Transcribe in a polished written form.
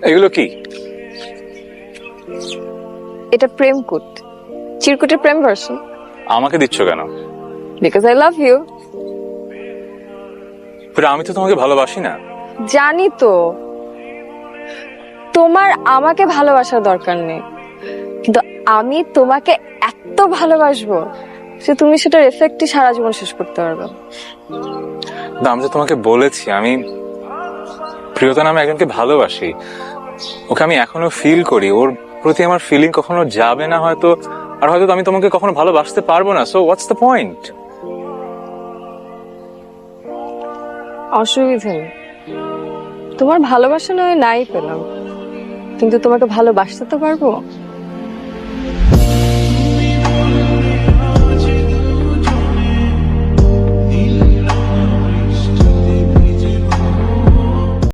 এগুলো কি? এটা প্রেম কোট, চিরকুটের প্রেম ভার্সন। আমাকে দিচ্ছ কেন? Because I love you. আমি তো তোমাকে ভালোবাসি না। জানি তো, তোমার আমাকে ভালোবাসার দরকার নেই, কিন্তু আমি তোমাকে এত ভালোবাসবো যে তুমি সেটার এফেক্টই সারা জীবন শেষ করতে পারবে। না, আমি তো তোমাকে বলেছি আমি প্রিয়তা নামে একজনকে ভালোবাসি। ওকে আমি এখনো ফিল করি, ওর প্রতি আমার ফিলিং কখনো যাবে না হয়তো, আর হয়তো আমি তোমাকে কখনো ভালোবাসতে পারবো না। So what's the point? অসুবিধা নেই, তোমার ভালোবাসা নয় নাই পেলাম, কিন্তু তোমাকে ভালোবাসতে তো পারবো।